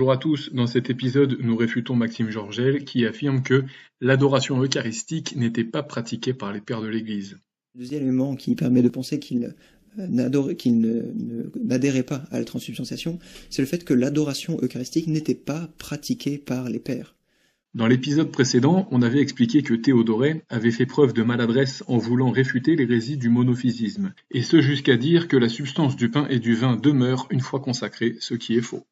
Bonjour à tous, dans cet épisode nous réfutons Maxime Georgel qui affirme que l'adoration eucharistique n'était pas pratiquée par les pères de l'Église. Deuxième élément qui permet de penser qu'il n'adhérait pas à la transsubstantiation, c'est le fait que l'adoration eucharistique n'était pas pratiquée par les pères. Dans l'épisode précédent, on avait expliqué que Théodoret avait fait preuve de maladresse en voulant réfuter l'hérésie du monophysisme, et ce jusqu'à dire que la substance du pain et du vin demeure une fois consacrée, ce qui est faux.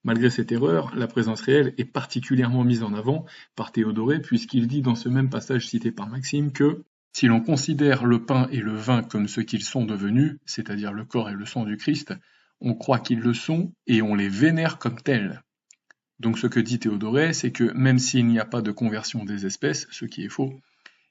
Malgré cette erreur, la présence réelle est particulièrement mise en avant par Théodoret puisqu'il dit dans ce même passage cité par Maxime que « Si l'on considère le pain et le vin comme ce qu'ils sont devenus, c'est-à-dire le corps et le sang du Christ, on croit qu'ils le sont et on les vénère comme tels. » Donc ce que dit Théodoret, c'est que même s'il n'y a pas de conversion des espèces, ce qui est faux,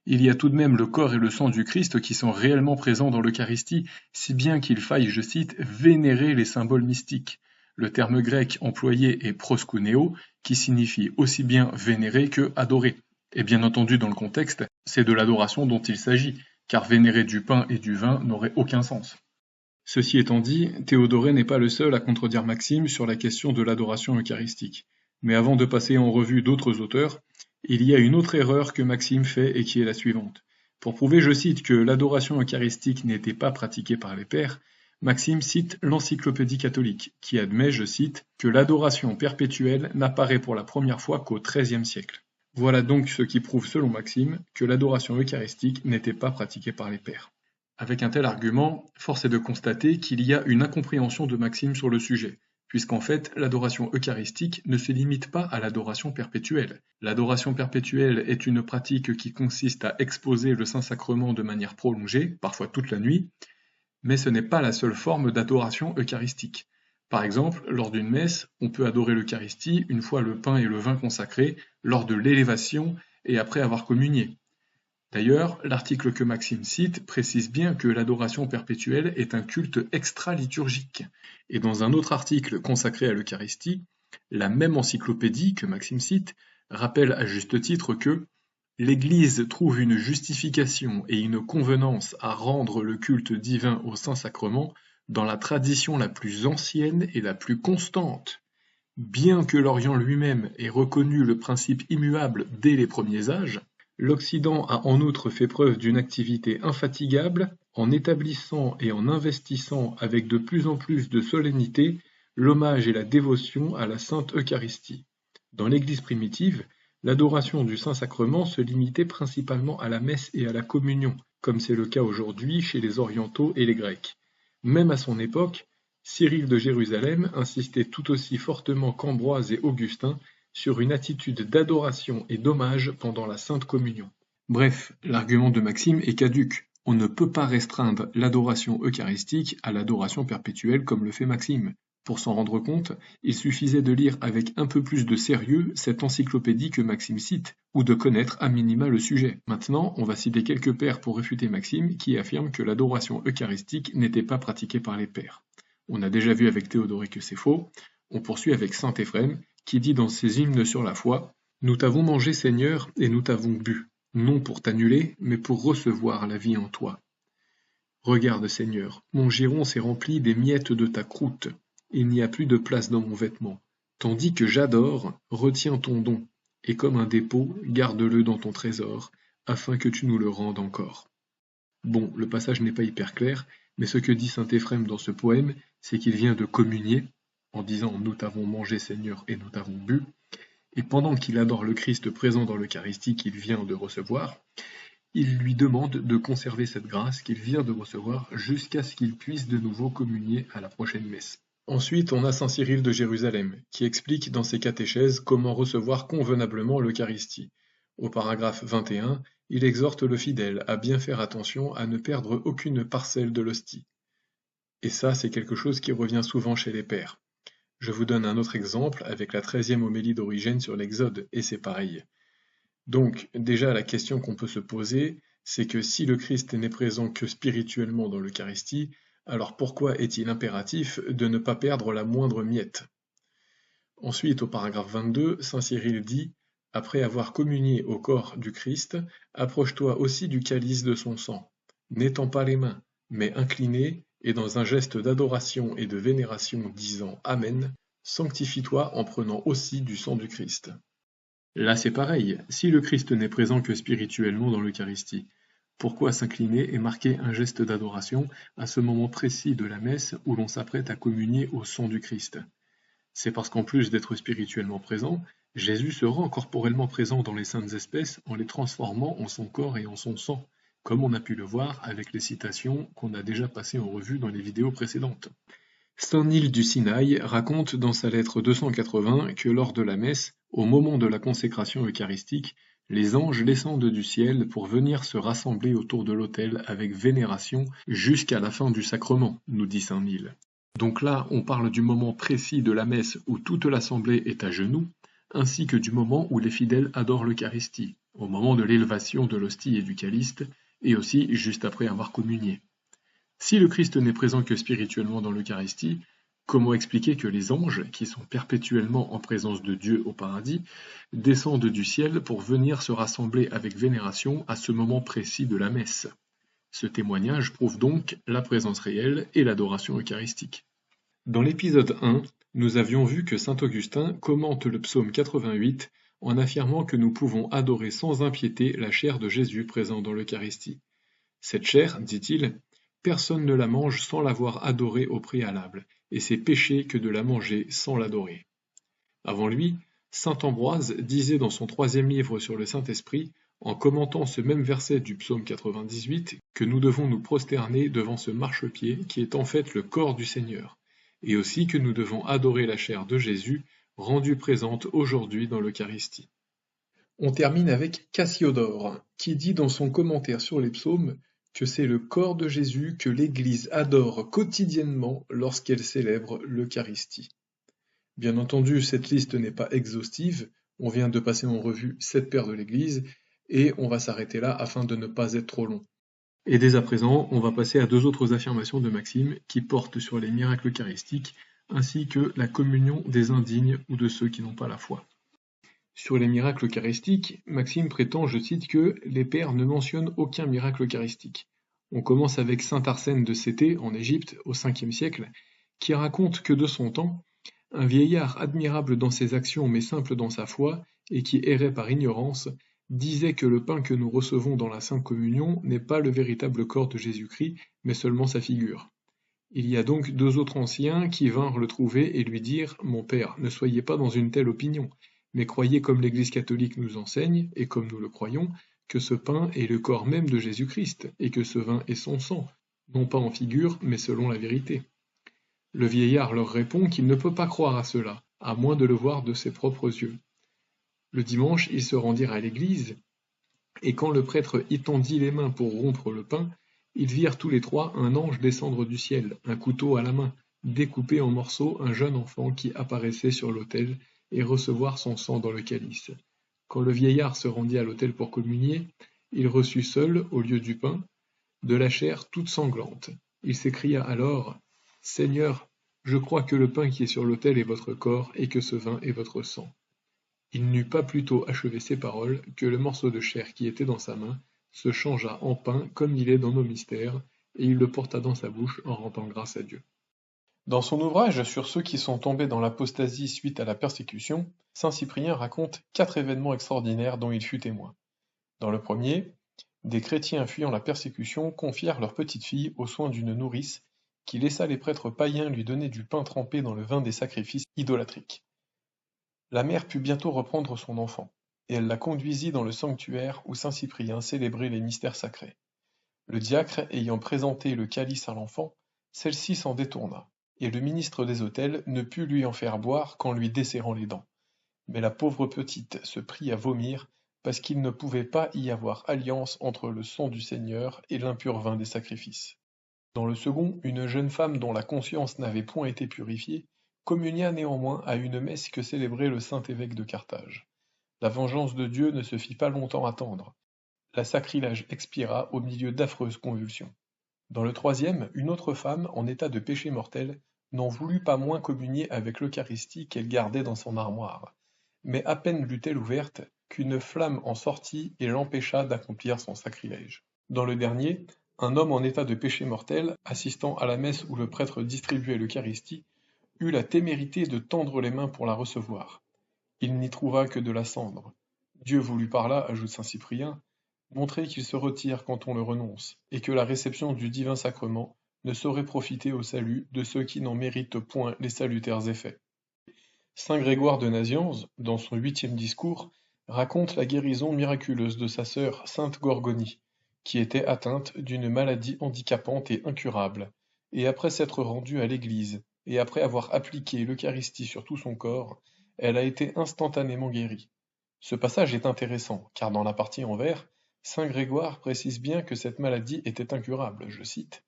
il y a tout de même le corps et le sang du Christ qui sont réellement présents dans l'Eucharistie, si bien qu'il faille, je cite, « vénérer les symboles mystiques ». Le terme grec employé est proskuneo, qui signifie aussi bien vénérer que adorer. Et bien entendu, dans le contexte, c'est de l'adoration dont il s'agit, car vénérer du pain et du vin n'aurait aucun sens. Ceci étant dit, Théodoret n'est pas le seul à contredire Maxime sur la question de l'adoration eucharistique. Mais avant de passer en revue d'autres auteurs, il y a une autre erreur que Maxime fait et qui est la suivante. Pour prouver, je cite, que l'adoration eucharistique n'était pas pratiquée par les pères, Maxime cite l'Encyclopédie catholique, qui admet, je cite, que l'adoration perpétuelle n'apparaît pour la première fois qu'au XIIIe siècle. Voilà donc ce qui prouve, selon Maxime, que l'adoration eucharistique n'était pas pratiquée par les pères. Avec un tel argument, force est de constater qu'il y a une incompréhension de Maxime sur le sujet, puisqu'en fait, l'adoration eucharistique ne se limite pas à l'adoration perpétuelle. L'adoration perpétuelle est une pratique qui consiste à exposer le Saint-Sacrement de manière prolongée, parfois toute la nuit, mais ce n'est pas la seule forme d'adoration eucharistique. Par exemple, lors d'une messe, on peut adorer l'Eucharistie une fois le pain et le vin consacrés, lors de l'élévation et après avoir communié. D'ailleurs, l'article que Maxime cite précise bien que l'adoration perpétuelle est un culte extra-liturgique. Et dans un autre article consacré à l'Eucharistie, la même encyclopédie que Maxime cite rappelle à juste titre que l'Église trouve une justification et une convenance à rendre le culte divin au Saint-Sacrement dans la tradition la plus ancienne et la plus constante. Bien que l'Orient lui-même ait reconnu le principe immuable dès les premiers âges, l'Occident a en outre fait preuve d'une activité infatigable en établissant et en investissant avec de plus en plus de solennité l'hommage et la dévotion à la Sainte Eucharistie. Dans l'Église primitive, l'adoration du Saint-Sacrement se limitait principalement à la messe et à la communion, comme c'est le cas aujourd'hui chez les Orientaux et les Grecs. Même à son époque, Cyril de Jérusalem insistait tout aussi fortement qu'Ambroise et Augustin sur une attitude d'adoration et d'hommage pendant la Sainte Communion. Bref, l'argument de Maxime est caduc. On ne peut pas restreindre l'adoration eucharistique à l'adoration perpétuelle comme le fait Maxime. Pour s'en rendre compte, il suffisait de lire avec un peu plus de sérieux cette encyclopédie que Maxime cite, ou de connaître à minima le sujet. Maintenant, on va citer quelques pères pour réfuter Maxime, qui affirme que l'adoration eucharistique n'était pas pratiquée par les pères. On a déjà vu avec Théodoret que c'est faux. On poursuit avec saint Éphrem, qui dit dans ses hymnes sur la foi « Nous t'avons mangé, Seigneur, et nous t'avons bu, non pour t'annuler, mais pour recevoir la vie en toi. Regarde, Seigneur, mon giron s'est rempli des miettes de ta croûte. Il n'y a plus de place dans mon vêtement. Tandis que j'adore, retiens ton don, et comme un dépôt, garde-le dans ton trésor, afin que tu nous le rendes encore. » Bon, le passage n'est pas hyper clair, mais ce que dit saint Éphrem dans ce poème, c'est qu'il vient de communier, en disant « Nous t'avons mangé, Seigneur, et nous t'avons bu », et pendant qu'il adore le Christ présent dans l'Eucharistie qu'il vient de recevoir, il lui demande de conserver cette grâce qu'il vient de recevoir jusqu'à ce qu'il puisse de nouveau communier à la prochaine messe. Ensuite, on a saint Cyril de Jérusalem, qui explique dans ses catéchèses comment recevoir convenablement l'Eucharistie. Au paragraphe 21, il exhorte le fidèle à bien faire attention à ne perdre aucune parcelle de l'hostie. Et ça, c'est quelque chose qui revient souvent chez les pères. Je vous donne un autre exemple avec la 13e homélie d'Origène sur l'Exode, et c'est pareil. Donc, déjà, la question qu'on peut se poser, c'est que si le Christ n'est présent que spirituellement dans l'Eucharistie, alors pourquoi est-il impératif de ne pas perdre la moindre miette? Ensuite, au paragraphe 22, saint Cyril dit « Après avoir communié au corps du Christ, approche-toi aussi du calice de son sang, n'étends pas les mains, mais incliné, et dans un geste d'adoration et de vénération disant Amen, Sanctifie-toi en prenant aussi du sang du Christ. Là c'est pareil, si le Christ n'est présent que spirituellement dans l'Eucharistie, pourquoi s'incliner et marquer un geste d'adoration à ce moment précis de la messe où l'on s'apprête à communier au sang du Christ? C'est parce qu'en plus d'être spirituellement présent, Jésus se rend corporellement présent dans les saintes espèces en les transformant en son corps et en son sang, comme on a pu le voir avec les citations qu'on a déjà passées en revue dans les vidéos précédentes. Saint Nil du Sinaï raconte dans sa lettre 280 que lors de la messe, au moment de la consécration eucharistique, les anges descendent du ciel pour venir se rassembler autour de l'autel avec vénération jusqu'à la fin du sacrement, nous dit saint Nil. Donc là, on parle du moment précis de la messe où toute l'assemblée est à genoux, ainsi que du moment où les fidèles adorent l'Eucharistie, au moment de l'élévation de l'hostie et du calice, et aussi juste après avoir communié. Si le Christ n'est présent que spirituellement dans l'Eucharistie, comment expliquer que les anges, qui sont perpétuellement en présence de Dieu au paradis, descendent du ciel pour venir se rassembler avec vénération à ce moment précis de la messe? Ce témoignage prouve donc la présence réelle et l'adoration eucharistique. Dans l'épisode 1, nous avions vu que saint Augustin commente le psaume 88 en affirmant que nous pouvons adorer sans impiété la chair de Jésus présent dans l'Eucharistie. Cette chair, dit-il, personne ne la mange sans l'avoir adorée au préalable, et c'est péché que de la manger sans l'adorer. Avant lui, saint Ambroise disait dans son 3e livre sur le Saint-Esprit, en commentant ce même verset du psaume 98, que nous devons nous prosterner devant ce marchepied qui est en fait le corps du Seigneur, et aussi que nous devons adorer la chair de Jésus, rendue présente aujourd'hui dans l'Eucharistie. On termine avec Cassiodore, qui dit dans son commentaire sur les psaumes que c'est le corps de Jésus que l'Église adore quotidiennement lorsqu'elle célèbre l'Eucharistie. Bien entendu, cette liste n'est pas exhaustive, on vient de passer en revue 7 pères de l'Église, et on va s'arrêter là afin de ne pas être trop long. Et dès à présent, on va passer à 2 autres affirmations de Maxime qui portent sur les miracles eucharistiques, ainsi que la communion des indignes ou de ceux qui n'ont pas la foi. Sur les miracles eucharistiques, Maxime prétend, je cite, que les pères ne mentionnent aucun miracle eucharistique. On commence avec saint Arsène de Céthée, en Égypte, au 5e siècle, qui raconte que de son temps, un vieillard admirable dans ses actions mais simple dans sa foi, et qui errait par ignorance, disait que le pain que nous recevons dans la Sainte Communion n'est pas le véritable corps de Jésus-Christ, mais seulement sa figure. Il y a donc 2 autres anciens qui vinrent le trouver et lui dire « Mon père, ne soyez pas dans une telle opinion, mais croyez comme l'Église catholique nous enseigne, et comme nous le croyons, que ce pain est le corps même de Jésus-Christ, et que ce vin est son sang, non pas en figure, mais selon la vérité. » Le vieillard leur répond qu'il ne peut pas croire à cela, à moins de le voir de ses propres yeux. Le dimanche, ils se rendirent à l'église, et quand le prêtre y tendit les mains pour rompre le pain, ils virent tous les 3 un ange descendre du ciel, un couteau à la main, découper en morceaux un jeune enfant qui apparaissait sur l'autel, et recevoir son sang dans le calice. Quand le vieillard se rendit à l'autel pour communier, il reçut seul, au lieu du pain, de la chair toute sanglante. Il s'écria alors « Seigneur, je crois que le pain qui est sur l'autel est votre corps, et que ce vin est votre sang. » Il n'eut pas plutôt achevé ces paroles que le morceau de chair qui était dans sa main se changea en pain comme il est dans nos mystères, et il le porta dans sa bouche en rendant grâce à Dieu. Dans son ouvrage sur ceux qui sont tombés dans l'apostasie suite à la persécution, saint Cyprien raconte 4 événements extraordinaires dont il fut témoin. Dans le premier, des chrétiens fuyant la persécution confièrent leur petite fille aux soins d'une nourrice qui laissa les prêtres païens lui donner du pain trempé dans le vin des sacrifices idolâtriques. La mère put bientôt reprendre son enfant, et elle la conduisit dans le sanctuaire où saint Cyprien célébrait les mystères sacrés. Le diacre ayant présenté le calice à l'enfant, celle-ci s'en détourna, et le ministre des autels ne put lui en faire boire qu'en lui desserrant les dents. Mais la pauvre petite se prit à vomir, parce qu'il ne pouvait pas y avoir alliance entre le sang du Seigneur et l'impur vin des sacrifices. Dans le second, une jeune femme dont la conscience n'avait point été purifiée, communia néanmoins à une messe que célébrait le saint évêque de Carthage. La vengeance de Dieu ne se fit pas longtemps attendre. La sacrilège expira au milieu d'affreuses convulsions. Dans le troisième, une autre femme, en état de péché mortel, n'en voulut pas moins communier avec l'Eucharistie qu'elle gardait dans son armoire. Mais à peine l'eut-elle ouverte, qu'une flamme en sortit et l'empêcha d'accomplir son sacrilège. Dans le dernier, un homme en état de péché mortel, assistant à la messe où le prêtre distribuait l'Eucharistie, eut la témérité de tendre les mains pour la recevoir. Il n'y trouva que de la cendre. Dieu voulut par là, ajoute saint Cyprien, montrer qu'il se retire quand on le renonce, et que la réception du divin sacrement ne saurait profiter au salut de ceux qui n'en méritent point les salutaires effets. Saint Grégoire de Nazianze, dans son 8e discours, raconte la guérison miraculeuse de sa sœur sainte Gorgonie, qui était atteinte d'une maladie handicapante et incurable, et après s'être rendue à l'église, et après avoir appliqué l'Eucharistie sur tout son corps, elle a été instantanément guérie. Ce passage est intéressant, car dans la partie en vers, saint Grégoire précise bien que cette maladie était incurable, je cite.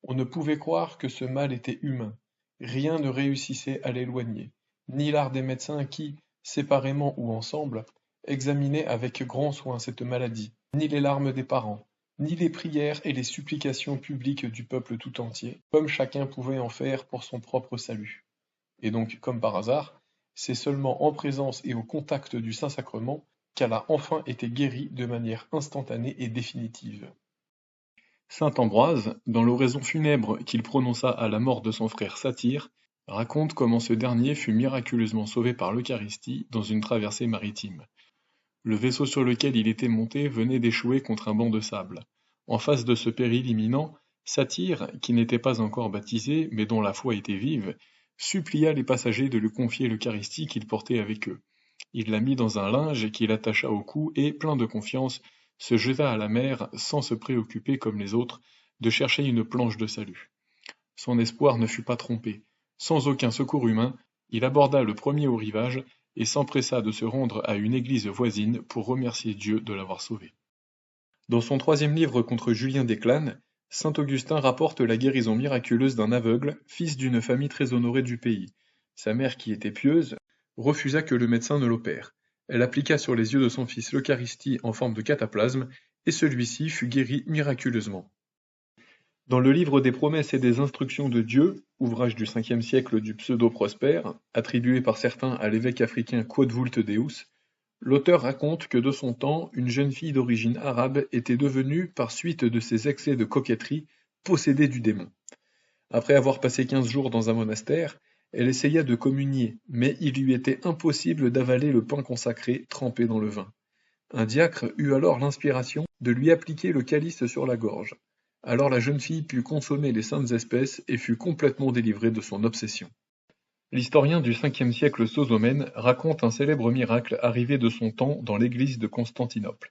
On ne pouvait croire que ce mal était humain, rien ne réussissait à l'éloigner, ni l'art des médecins qui, séparément ou ensemble, examinaient avec grand soin cette maladie, ni les larmes des parents, ni les prières et les supplications publiques du peuple tout entier, comme chacun pouvait en faire pour son propre salut. Et donc, comme par hasard, c'est seulement en présence et au contact du Saint-Sacrement qu'elle a enfin été guérie de manière instantanée et définitive. Saint Ambroise, dans l'oraison funèbre qu'il prononça à la mort de son frère Satyre, raconte comment ce dernier fut miraculeusement sauvé par l'Eucharistie dans une traversée maritime. Le vaisseau sur lequel il était monté venait d'échouer contre un banc de sable. En face de ce péril imminent, Satyre, qui n'était pas encore baptisé, mais dont la foi était vive, supplia les passagers de lui confier l'Eucharistie qu'il portait avec eux. Il la mit dans un linge qu'il attacha au cou et, plein de confiance, se jeta à la mer sans se préoccuper comme les autres de chercher une planche de salut. Son espoir ne fut pas trompé. Sans aucun secours humain, il aborda le premier au rivage et s'empressa de se rendre à une église voisine pour remercier Dieu de l'avoir sauvé. Dans son 3e livre contre Julien d'Eclâne, saint Augustin rapporte la guérison miraculeuse d'un aveugle, fils d'une famille très honorée du pays. Sa mère, qui était pieuse, refusa que le médecin ne l'opère. Elle appliqua sur les yeux de son fils l'Eucharistie en forme de cataplasme, et celui-ci fut guéri miraculeusement. Dans le livre des promesses et des instructions de Dieu, ouvrage du 5e siècle du pseudo-Prosper, attribué par certains à l'évêque africain Quodvult Deus, l'auteur raconte que de son temps, une jeune fille d'origine arabe était devenue, par suite de ses excès de coquetterie, possédée du démon. Après avoir passé 15 jours dans un monastère, elle essaya de communier, mais il lui était impossible d'avaler le pain consacré trempé dans le vin. Un diacre eut alors l'inspiration de lui appliquer le calice sur la gorge. Alors la jeune fille put consommer les saintes espèces et fut complètement délivrée de son obsession. L'historien du 5e siècle Sosomène raconte un célèbre miracle arrivé de son temps dans l'église de Constantinople.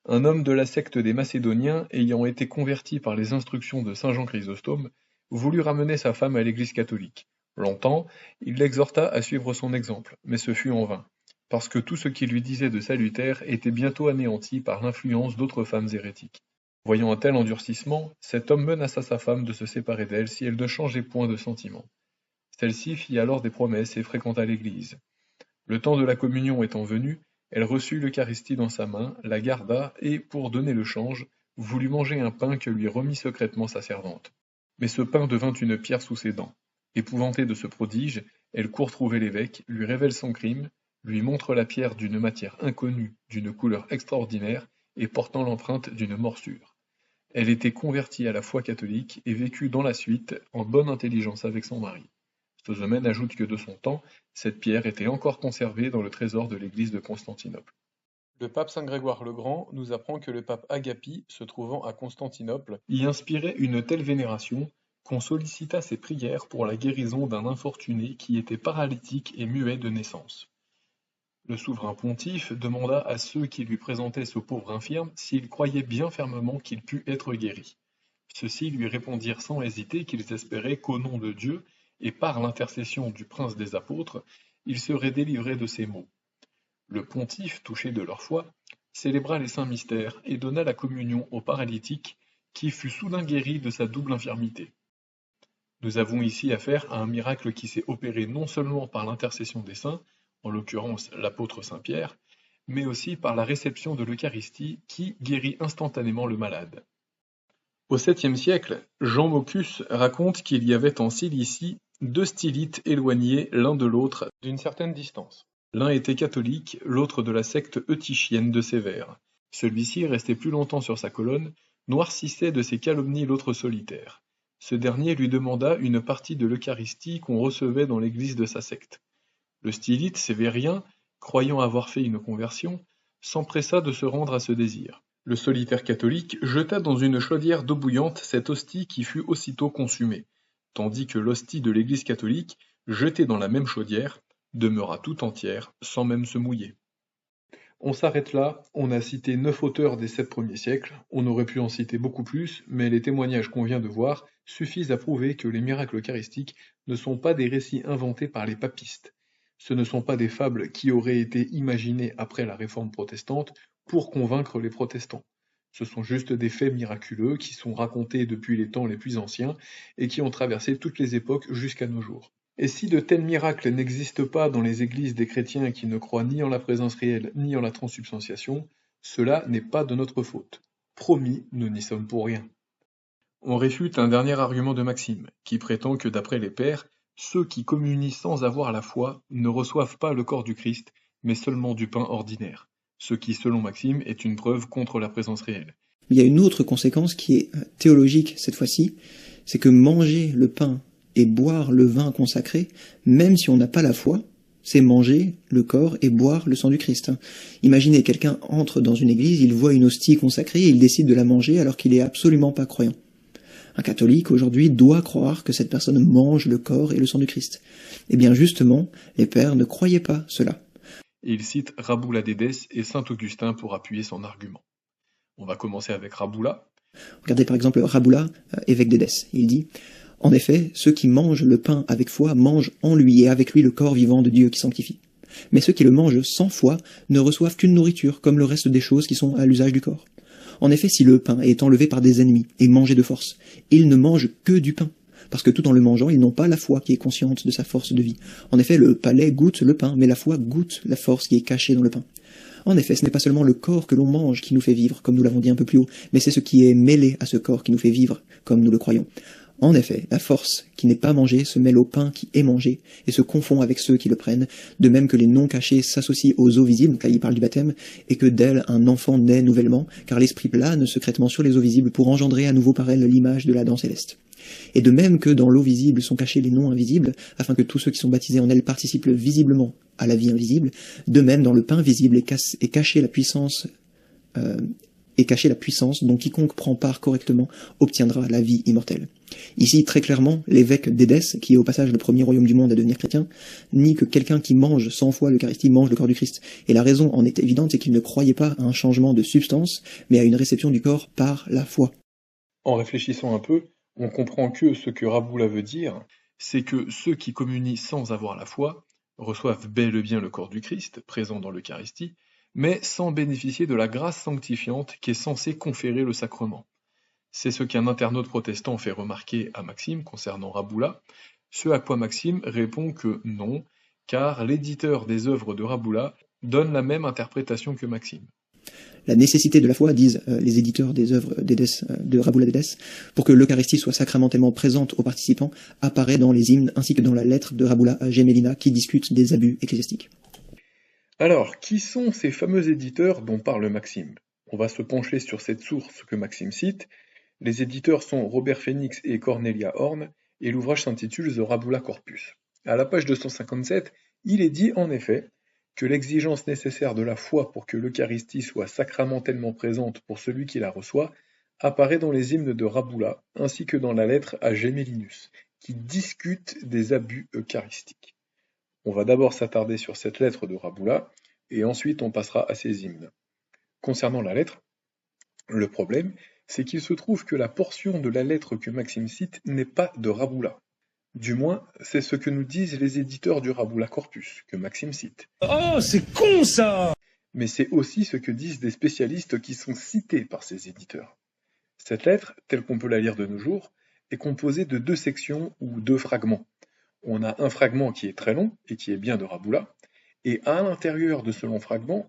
Un homme de la secte des Macédoniens, ayant été converti par les instructions de saint Jean Chrysostome, voulut ramener sa femme à l'église catholique. Longtemps, il l'exhorta à suivre son exemple, mais ce fut en vain, parce que tout ce qu'il lui disait de salutaire était bientôt anéanti par l'influence d'autres femmes hérétiques. Voyant un tel endurcissement, cet homme menaça sa femme de se séparer d'elle si elle ne changeait point de sentiment. Celle-ci fit alors des promesses et fréquenta l'église. Le temps de la communion étant venu, elle reçut l'Eucharistie dans sa main, la garda et, pour donner le change, voulut manger un pain que lui remit secrètement sa servante. Mais ce pain devint une pierre sous ses dents. Épouvantée de ce prodige, elle court trouver l'évêque, lui révèle son crime, lui montre la pierre d'une matière inconnue, d'une couleur extraordinaire et portant l'empreinte d'une morsure. Elle était convertie à la foi catholique et vécut dans la suite en bonne intelligence avec son mari. Sosomène ajoute que de son temps, cette pierre était encore conservée dans le trésor de l'église de Constantinople. Le pape Saint Grégoire le Grand nous apprend que le pape Agapi, se trouvant à Constantinople, y inspirait une telle vénération qu'on sollicita ses prières pour la guérison d'un infortuné qui était paralytique et muet de naissance. Le souverain pontife demanda à ceux qui lui présentaient ce pauvre infirme s'ils croyaient bien fermement qu'il pût être guéri. Ceux-ci lui répondirent sans hésiter qu'ils espéraient qu'au nom de Dieu, et par l'intercession du prince des apôtres, il serait délivré de ces maux. Le pontife, touché de leur foi, célébra les saints mystères et donna la communion au paralytique qui fut soudain guéri de sa double infirmité. Nous avons ici affaire à un miracle qui s'est opéré non seulement par l'intercession des saints, en l'occurrence l'apôtre Saint Pierre, mais aussi par la réception de l'Eucharistie qui guérit instantanément le malade. Au 7e siècle, Jean Moccus raconte qu'il y avait en Cilicie 2 stylites éloignés l'un de l'autre d'une certaine distance. L'un était catholique, l'autre de la secte eutychienne de Sévère. Celui-ci restait plus longtemps sur sa colonne, noircissait de ses calomnies l'autre solitaire. Ce dernier lui demanda une partie de l'Eucharistie qu'on recevait dans l'église de sa secte. Le stylite sévérien, croyant avoir fait une conversion, s'empressa de se rendre à ce désir. Le solitaire catholique jeta dans une chaudière d'eau bouillante cette hostie qui fut aussitôt consumée, tandis que l'hostie de l'église catholique, jetée dans la même chaudière, demeura tout entière, sans même se mouiller. On s'arrête là, on a cité 9 auteurs des 7 premiers siècles, on aurait pu en citer beaucoup plus, mais les témoignages qu'on vient de voir suffisent à prouver que les miracles eucharistiques ne sont pas des récits inventés par les papistes. Ce ne sont pas des fables qui auraient été imaginées après la réforme protestante pour convaincre les protestants. Ce sont juste des faits miraculeux qui sont racontés depuis les temps les plus anciens et qui ont traversé toutes les époques jusqu'à nos jours. Et si de tels miracles n'existent pas dans les églises des chrétiens qui ne croient ni en la présence réelle ni en la transsubstantiation, cela n'est pas de notre faute. Promis, nous n'y sommes pour rien. On réfute un dernier argument de Maxime, qui prétend que d'après les pères, ceux qui communient sans avoir la foi ne reçoivent pas le corps du Christ, mais seulement du pain ordinaire, ce qui, selon Maxime, est une preuve contre la présence réelle. Il y a une autre conséquence qui est théologique cette fois-ci, c'est que manger le pain et boire le vin consacré, même si on n'a pas la foi, c'est manger le corps et boire le sang du Christ. Imaginez, quelqu'un entre dans une église, il voit une hostie consacrée et il décide de la manger alors qu'il est absolument pas croyant. Un catholique aujourd'hui doit croire que cette personne mange le corps et le sang du Christ. Eh bien justement, les pères ne croyaient pas cela. Et il cite Raboula d'Édesse et saint Augustin pour appuyer son argument. On va commencer avec Raboula. Regardez par exemple Raboula, évêque d'Édesse. Il dit « En effet, ceux qui mangent le pain avec foi mangent en lui et avec lui le corps vivant de Dieu qui sanctifie. Mais ceux qui le mangent sans foi ne reçoivent qu'une nourriture, comme le reste des choses qui sont à l'usage du corps. En effet, si le pain est enlevé par des ennemis et mangé de force, ils ne mangent que du pain, parce que tout en le mangeant, ils n'ont pas la foi qui est consciente de sa force de vie. En effet, le palais goûte le pain, mais la foi goûte la force qui est cachée dans le pain. En effet, ce n'est pas seulement le corps que l'on mange qui nous fait vivre, comme nous l'avons dit un peu plus haut, mais c'est ce qui est mêlé à ce corps qui nous fait vivre, comme nous le croyons. En effet, la force qui n'est pas mangée se mêle au pain qui est mangé et se confond avec ceux qui le prennent, de même que les non cachés s'associent aux eaux visibles, donc là il parle du baptême, et que d'elles un enfant naît nouvellement, car l'esprit plane secrètement sur les eaux visibles pour engendrer à nouveau par elles l'image de l'Adam céleste. Et de même que dans l'eau visible sont cachés les non invisibles, afin que tous ceux qui sont baptisés en elle participent visiblement à la vie invisible, de même dans le pain visible est cachée la puissance dont quiconque prend part correctement obtiendra la vie immortelle. Ici, très clairement, l'évêque d'Édesse, qui est au passage le premier royaume du monde à devenir chrétien, nie que quelqu'un qui mange 100 fois l'Eucharistie mange le corps du Christ. Et la raison en est évidente, c'est qu'il ne croyait pas à un changement de substance, mais à une réception du corps par la foi. En réfléchissant un peu, on comprend que ce que Raboula veut dire, c'est que ceux qui communient sans avoir la foi reçoivent bel et bien le corps du Christ, présent dans l'Eucharistie, mais sans bénéficier de la grâce sanctifiante qui est censée conférer le sacrement. C'est ce qu'un internaute protestant fait remarquer à Maxime concernant Raboula, ce à quoi Maxime répond que non, car l'éditeur des œuvres de Raboula donne la même interprétation que Maxime. La nécessité de la foi, disent les éditeurs des œuvres de Raboula d'Édesse, pour que l'Eucharistie soit sacramentellement présente aux participants, apparaît dans les hymnes ainsi que dans la lettre de Raboula à Gémélina qui discute des abus ecclésiastiques. Alors, qui sont ces fameux éditeurs dont parle Maxime? On va se pencher sur cette source que Maxime cite. Les éditeurs sont Robert Phoenix et Cornelia Horn, et l'ouvrage s'intitule The Raboula Corpus. À la page 257, il est dit en effet que l'exigence nécessaire de la foi pour que l'Eucharistie soit sacramentellement présente pour celui qui la reçoit apparaît dans les hymnes de Raboula, ainsi que dans la lettre à Gemellinus, qui discute des abus eucharistiques. On va d'abord s'attarder sur cette lettre de Raboula, et ensuite on passera à ses hymnes. Concernant la lettre, le problème, c'est qu'il se trouve que la portion de la lettre que Maxime cite n'est pas de Raboula. Du moins, c'est ce que nous disent les éditeurs du Raboula Corpus, que Maxime cite. Oh, c'est con ça! Mais c'est aussi ce que disent des spécialistes qui sont cités par ces éditeurs. Cette lettre, telle qu'on peut la lire de nos jours, est composée de 2 sections ou 2 fragments. On a un fragment qui est très long et qui est bien de Raboula, et à l'intérieur de ce long fragment,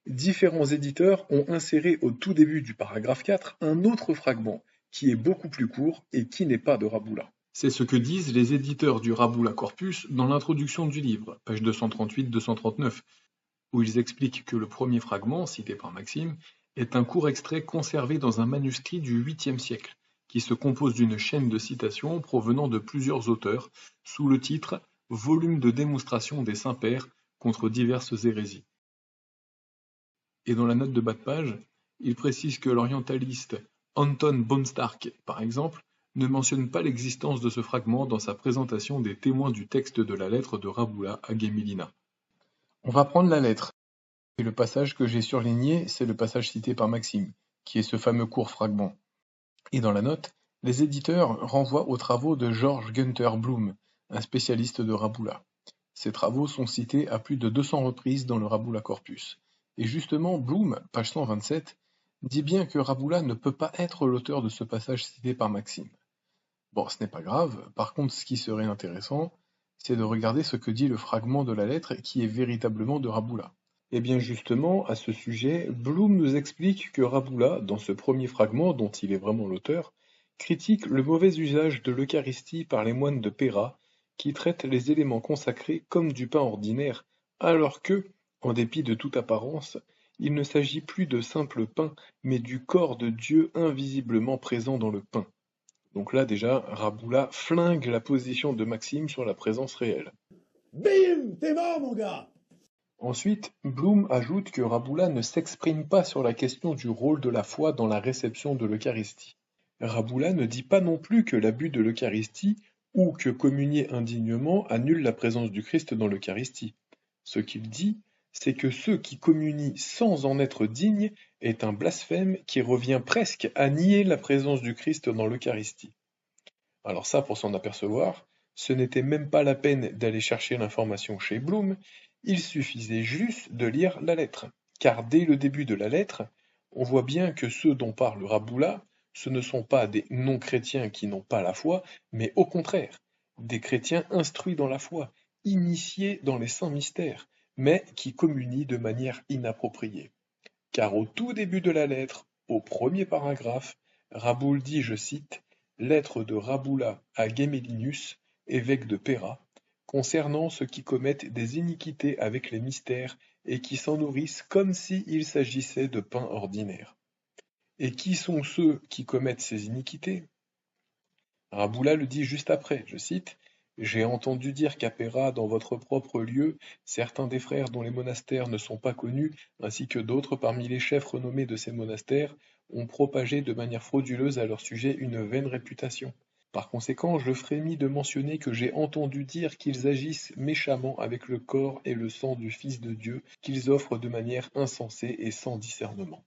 différents éditeurs ont inséré au tout début du paragraphe 4 un autre fragment qui est beaucoup plus court et qui n'est pas de Raboula. C'est ce que disent les éditeurs du Raboula Corpus dans l'introduction du livre, page 238-239, où ils expliquent que le premier fragment, cité par Maxime, est un court extrait conservé dans un manuscrit du 8e siècle, qui se compose d'une chaîne de citations provenant de plusieurs auteurs, sous le titre « Volume de démonstration des saints-pères contre diverses hérésies ». Et dans la note de bas de page, il précise que l'orientaliste Anton Bonstark, par exemple, ne mentionne pas l'existence de ce fragment dans sa présentation des témoins du texte de la lettre de Rabbula à Gemelina. On va prendre la lettre. Et le passage que j'ai surligné, c'est le passage cité par Maxime, qui est ce fameux court fragment. Et dans la note, les éditeurs renvoient aux travaux de George Günther Bloom, un spécialiste de Rabbula. Ces travaux sont cités à plus de 200 reprises dans le Rabbula Corpus. Et justement, Bloom, page 127, dit bien que Rabbula ne peut pas être l'auteur de ce passage cité par Maxime. Bon, ce n'est pas grave, par contre ce qui serait intéressant, c'est de regarder ce que dit le fragment de la lettre qui est véritablement de Rabbula. Et bien justement, à ce sujet, Bloom nous explique que Rabbula, dans ce premier fragment dont il est vraiment l'auteur, critique le mauvais usage de l'Eucharistie par les moines de Péra, qui traitent les éléments consacrés comme du pain ordinaire, alors que, en dépit de toute apparence, il ne s'agit plus de simple pain, mais du corps de Dieu invisiblement présent dans le pain. Donc là déjà, Rabbula flingue la position de Maxime sur la présence réelle. Bim, t'es mort, mon gars. Ensuite, Bloom ajoute que Rabbula ne s'exprime pas sur la question du rôle de la foi dans la réception de l'Eucharistie. Rabbula ne dit pas non plus que l'abus de l'Eucharistie ou que communier indignement annule la présence du Christ dans l'Eucharistie. Ce qu'il dit, c'est que ceux qui communient sans en être dignes est un blasphème qui revient presque à nier la présence du Christ dans l'Eucharistie. Alors ça, pour s'en apercevoir, ce n'était même pas la peine d'aller chercher l'information chez Bloom, il suffisait juste de lire la lettre. Car dès le début de la lettre, on voit bien que ceux dont parle Rabbula, ce ne sont pas des non-chrétiens qui n'ont pas la foi, mais au contraire, des chrétiens instruits dans la foi, initiés dans les saints mystères, mais qui communient de manière inappropriée. Car au tout début de la lettre, au premier paragraphe, Raboul dit, je cite, « Lettre de Rabbula à Gemellinus, évêque de Péra, concernant ceux qui commettent des iniquités avec les mystères et qui s'en nourrissent comme s'il s'agissait de pain ordinaire. » Et qui sont ceux qui commettent ces iniquités? Rabbula le dit juste après, je cite, « J'ai entendu dire qu'à Péra, dans votre propre lieu, certains des frères dont les monastères ne sont pas connus, ainsi que d'autres parmi les chefs renommés de ces monastères, ont propagé de manière frauduleuse à leur sujet une vaine réputation. Par conséquent, je frémis de mentionner que j'ai entendu dire qu'ils agissent méchamment avec le corps et le sang du Fils de Dieu, qu'ils offrent de manière insensée et sans discernement. »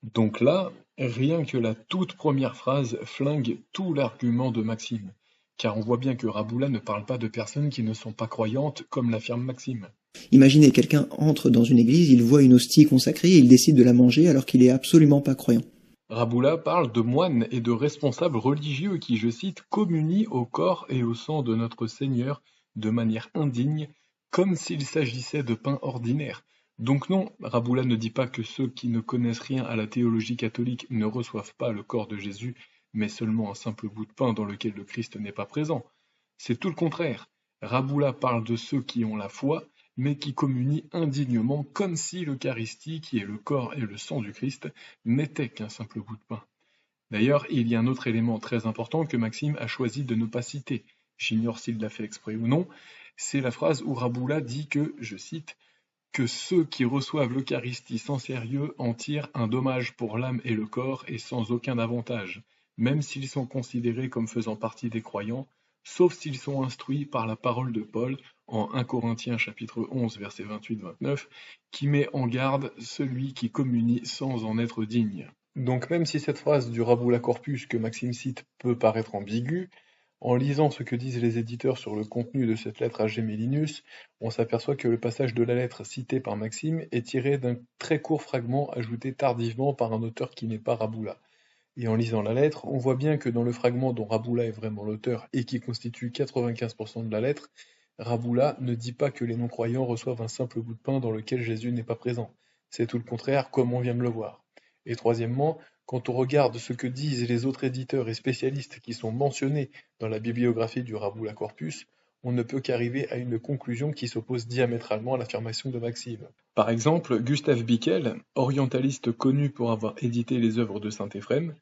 Donc là, rien que la toute première phrase flingue tout l'argument de Maxime, car on voit bien que Rabbula ne parle pas de personnes qui ne sont pas croyantes, comme l'affirme Maxime. Imaginez, quelqu'un entre dans une église, il voit une hostie consacrée et il décide de la manger alors qu'il est absolument pas croyant. Rabbula parle de moines et de responsables religieux qui, je cite, communient au corps et au sang de notre Seigneur de manière indigne, comme s'il s'agissait de pain ordinaire. Donc non, Rabbula ne dit pas que ceux qui ne connaissent rien à la théologie catholique ne reçoivent pas le corps de Jésus, mais seulement un simple bout de pain dans lequel le Christ n'est pas présent. C'est tout le contraire. Rabbula parle de ceux qui ont la foi, mais qui communient indignement comme si l'Eucharistie, qui est le corps et le sang du Christ, n'était qu'un simple bout de pain. D'ailleurs, il y a un autre élément très important que Maxime a choisi de ne pas citer, j'ignore s'il l'a fait exprès ou non, c'est la phrase où Rabbula dit que, je cite, « que ceux qui reçoivent l'Eucharistie sans sérieux en tirent un dommage pour l'âme et le corps et sans aucun avantage, même s'ils sont considérés comme faisant partie des croyants, sauf s'ils sont instruits par la parole de Paul en 1 Corinthiens chapitre 11 versets 28-29, qui met en garde celui qui communie sans en être digne. » Donc même si cette phrase du Rabbula Corpus que Maxime cite peut paraître ambiguë, en lisant ce que disent les éditeurs sur le contenu de cette lettre à Gemellinus, on s'aperçoit que le passage de la lettre cité par Maxime est tiré d'un très court fragment ajouté tardivement par un auteur qui n'est pas Rabbula. Et en lisant la lettre, on voit bien que dans le fragment dont Rabbula est vraiment l'auteur et qui constitue 95% de la lettre, Rabbula ne dit pas que les non-croyants reçoivent un simple bout de pain dans lequel Jésus n'est pas présent. C'est tout le contraire, comme on vient de le voir. Et troisièmement, quand on regarde ce que disent les autres éditeurs et spécialistes qui sont mentionnés dans la bibliographie du Rabbula Corpus, on ne peut qu'arriver à une conclusion qui s'oppose diamétralement à l'affirmation de Maxime. Par exemple, Gustave Bickel, orientaliste connu pour avoir édité les œuvres de saint Éphrem,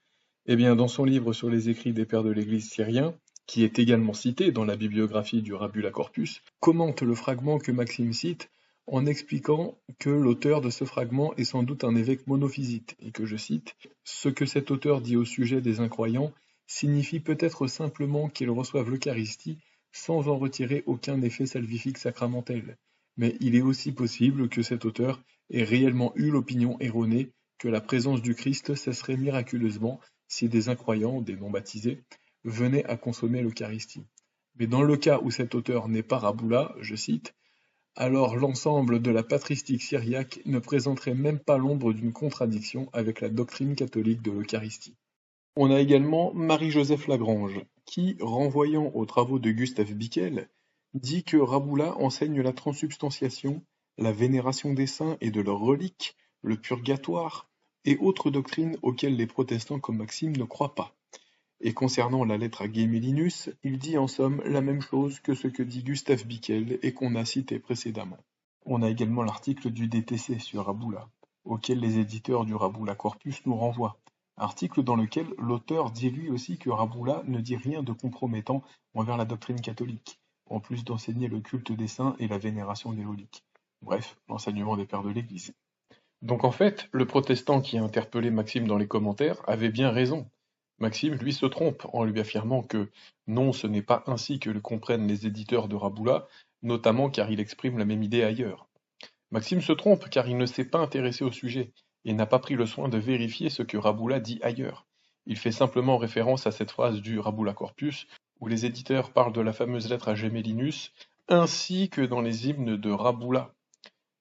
Eh bien, dans son livre sur les écrits des pères de l'Église syriens, qui est également cité dans la bibliographie du Rabula Corpus, commente le fragment que Maxime cite en expliquant que l'auteur de ce fragment est sans doute un évêque monophysite, et que je cite, ce que cet auteur dit au sujet des incroyants signifie peut-être simplement qu'ils reçoivent l'Eucharistie sans en retirer aucun effet salvifique sacramentel. Mais il est aussi possible que cet auteur ait réellement eu l'opinion erronée que la présence du Christ cesserait miraculeusement si des incroyants, des non-baptisés, venaient à consommer l'Eucharistie. Mais dans le cas où cet auteur n'est pas Raboula, je cite, alors l'ensemble de la patristique syriaque ne présenterait même pas l'ombre d'une contradiction avec la doctrine catholique de l'Eucharistie. On a également Marie-Joseph Lagrange, qui, renvoyant aux travaux de Gustave Bickel, dit que Raboula enseigne la transsubstantiation, la vénération des saints et de leurs reliques, le purgatoire, et autres doctrines auxquelles les protestants comme Maxime ne croient pas. Et concernant la lettre à Gemellinus, il dit en somme la même chose que ce que dit Gustave Bickel et qu'on a cité précédemment. On a également l'article du DTC sur Raboula, auquel les éditeurs du Rabula Corpus nous renvoient. Article dans lequel l'auteur dit lui aussi que Raboula ne dit rien de compromettant envers la doctrine catholique, en plus d'enseigner le culte des saints et la vénération des reliques. Bref, l'enseignement des pères de l'Église. Donc en fait, le protestant qui a interpellé Maxime dans les commentaires avait bien raison. Maxime, lui, se trompe en lui affirmant que non, ce n'est pas ainsi que le comprennent les éditeurs de Raboula, notamment car il exprime la même idée ailleurs. Maxime se trompe car il ne s'est pas intéressé au sujet et n'a pas pris le soin de vérifier ce que Raboula dit ailleurs. Il fait simplement référence à cette phrase du Rabula Corpus où les éditeurs parlent de la fameuse lettre à Gemellinus ainsi que dans les hymnes de Raboula.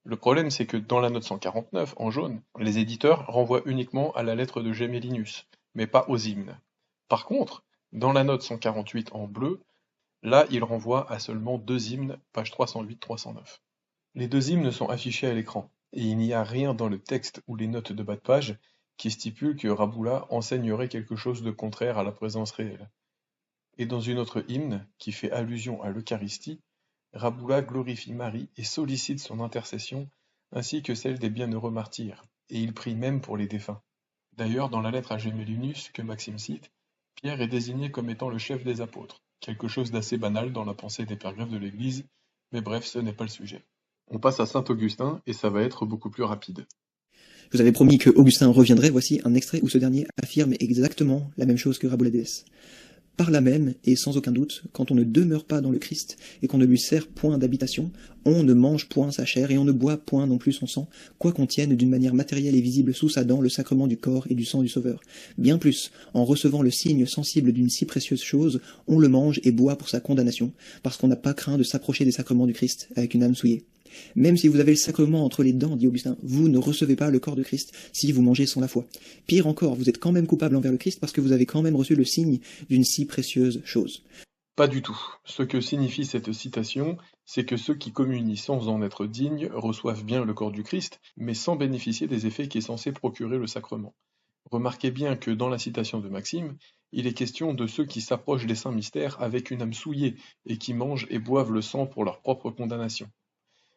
Le problème, c'est que dans la note 149, en jaune, les éditeurs renvoient uniquement à la lettre de Gemellinus, mais pas aux hymnes. Par contre, dans la note 148 en bleu, là, ils renvoient à seulement 2 hymnes, page 308-309. Les 2 hymnes sont affichés à l'écran, et il n'y a rien dans le texte ou les notes de bas de page qui stipule que Raboula enseignerait quelque chose de contraire à la présence réelle. Et dans une autre hymne, qui fait allusion à l'Eucharistie, Raboula glorifie Marie et sollicite son intercession, ainsi que celle des bienheureux martyrs, et il prie même pour les défunts. D'ailleurs, dans la lettre à Gemellinus que Maxime cite, Pierre est désigné comme étant le chef des apôtres, quelque chose d'assez banal dans la pensée des pères grecs de l'Église, mais bref, ce n'est pas le sujet. On passe à saint Augustin, et ça va être beaucoup plus rapide. Je vous avais promis que Augustin reviendrait, voici un extrait où ce dernier affirme exactement la même chose que Rabulades. Par là même, et sans aucun doute, quand on ne demeure pas dans le Christ, et qu'on ne lui sert point d'habitation, on ne mange point sa chair, et on ne boit point non plus son sang, quoi qu'on tienne d'une manière matérielle et visible sous sa dent le sacrement du corps et du sang du Sauveur. Bien plus, en recevant le signe sensible d'une si précieuse chose, on le mange et boit pour sa condamnation, parce qu'on n'a pas craint de s'approcher des sacrements du Christ avec une âme souillée. Même si vous avez le sacrement entre les dents, dit Augustin, vous ne recevez pas le corps de Christ si vous mangez sans la foi. Pire encore, vous êtes quand même coupable envers le Christ parce que vous avez quand même reçu le signe d'une si précieuse chose. Pas du tout. Ce que signifie cette citation, c'est que ceux qui communient sans en être dignes reçoivent bien le corps du Christ, mais sans bénéficier des effets qu'est censé procurer le sacrement. Remarquez bien que dans la citation de Maxime, il est question de ceux qui s'approchent des saints mystères avec une âme souillée et qui mangent et boivent le sang pour leur propre condamnation.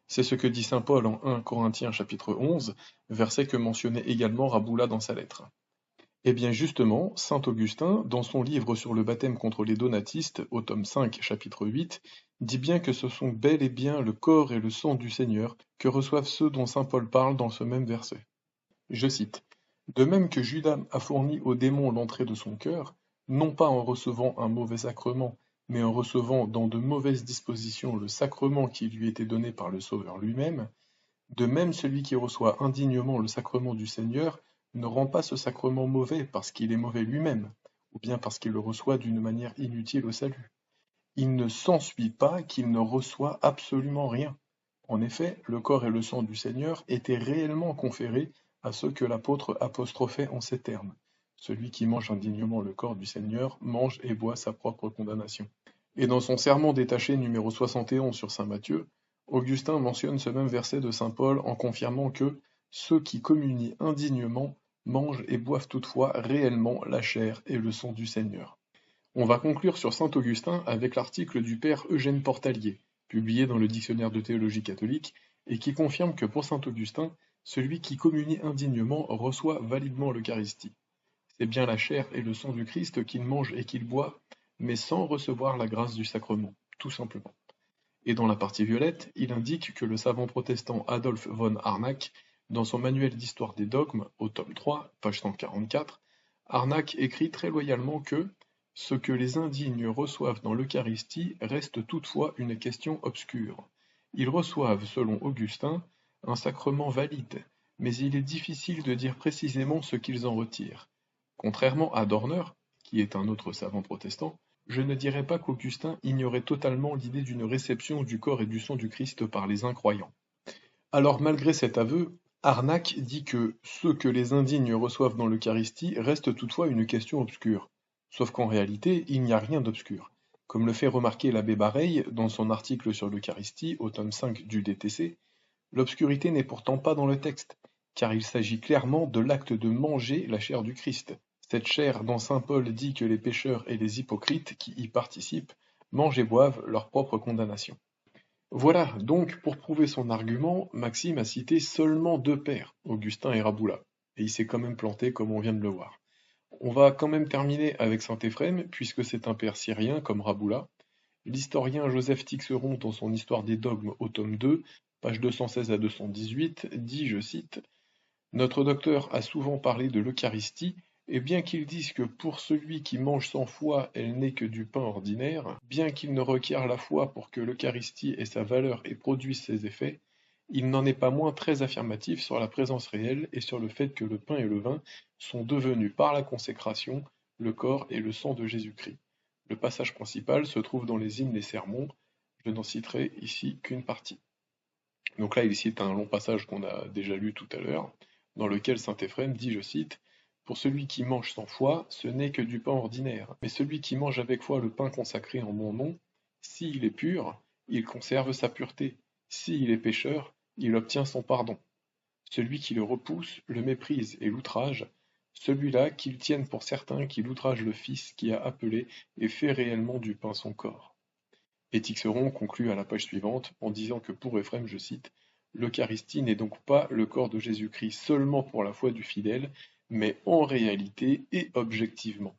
C'est ce que dit saint Paul en 1 Corinthiens chapitre 11, verset que mentionnait également Raboula dans sa lettre. Eh bien justement, saint Augustin, dans son livre sur le baptême contre les donatistes, au tome 5 chapitre 8, dit bien que ce sont bel et bien le corps et le sang du Seigneur que reçoivent ceux dont saint Paul parle dans ce même verset. Je cite. De même que Judas a fourni au démon l'entrée de son cœur, non pas en recevant un mauvais sacrement, mais en recevant dans de mauvaises dispositions le sacrement qui lui était donné par le Sauveur lui-même, de même celui qui reçoit indignement le sacrement du Seigneur ne rend pas ce sacrement mauvais parce qu'il est mauvais lui-même, ou bien parce qu'il le reçoit d'une manière inutile au salut. Il ne s'ensuit pas qu'il ne reçoit absolument rien. En effet, le corps et le sang du Seigneur étaient réellement conférés à ceux que l'apôtre apostrophait en ces termes. Celui qui mange indignement le corps du Seigneur mange et boit sa propre condamnation. Et dans son sermon détaché numéro 71 sur saint Matthieu, Augustin mentionne ce même verset de saint Paul en confirmant que ceux qui communient indignement mangent et boivent toutefois réellement la chair et le sang du Seigneur. On va conclure sur saint Augustin avec l'article du père Eugène Portalier, publié dans le Dictionnaire de théologie catholique, et qui confirme que pour saint Augustin, celui qui communie indignement reçoit validement l'Eucharistie. C'est bien la chair et le sang du Christ qu'il mange et qu'il boit, mais sans recevoir la grâce du sacrement, tout simplement. Et dans la partie violette, il indique que le savant protestant Adolf von Harnack, dans son manuel d'histoire des dogmes, au tome 3, page 144, Harnack écrit très loyalement que « ce que les indignes reçoivent dans l'Eucharistie reste toutefois une question obscure. Ils reçoivent, selon Augustin, un sacrement valide, mais il est difficile de dire précisément ce qu'ils en retirent. Contrairement à Dorner, qui est un autre savant protestant, je ne dirais pas qu'Augustin ignorait totalement l'idée d'une réception du corps et du sang du Christ par les incroyants. Alors malgré cet aveu, Harnack dit que ce que les indignes reçoivent dans l'Eucharistie reste toutefois une question obscure. Sauf qu'en réalité, il n'y a rien d'obscur. Comme le fait remarquer l'abbé Bareil dans son article sur l'Eucharistie au tome 5 du DTC, l'obscurité n'est pourtant pas dans le texte, car il s'agit clairement de l'acte de manger la chair du Christ. Cette chair dont saint Paul dit que les pécheurs et les hypocrites qui y participent mangent et boivent leur propre condamnation. Voilà, donc pour prouver son argument, Maxime a cité seulement deux pères, Augustin et Raboula, et il s'est quand même planté comme on vient de le voir. On va quand même terminer avec saint Éphrem, puisque c'est un père syrien comme Raboula. L'historien Joseph Tixeron, dans son Histoire des dogmes au tome 2, pages 216 à 218, dit, je cite, « Notre docteur a souvent parlé de l'Eucharistie, et bien qu'il dise que pour celui qui mange sans foi elle n'est que du pain ordinaire, bien qu'il ne requiert la foi pour que l'Eucharistie ait sa valeur et produise ses effets, il n'en est pas moins très affirmatif sur la présence réelle et sur le fait que le pain et le vin sont devenus par la consécration le corps et le sang de Jésus-Christ. Le passage principal se trouve dans les hymnes et sermons, je n'en citerai ici qu'une partie. » Donc là, il cite un long passage qu'on a déjà lu tout à l'heure, dans lequel saint Éphrem dit, je cite, « Pour celui qui mange sans foi, ce n'est que du pain ordinaire, mais celui qui mange avec foi le pain consacré en mon nom, s'il est pur, il conserve sa pureté, s'il est pécheur, il obtient son pardon. Celui qui le repousse, le méprise et l'outrage, celui-là qu'il tienne pour certain qu'il outrage le Fils qui a appelé et fait réellement du pain son corps. » Et Tixeron conclut à la page suivante en disant que pour Éphrem, je cite, « L'Eucharistie n'est donc pas le corps de Jésus-Christ seulement pour la foi du fidèle, mais en réalité et objectivement. »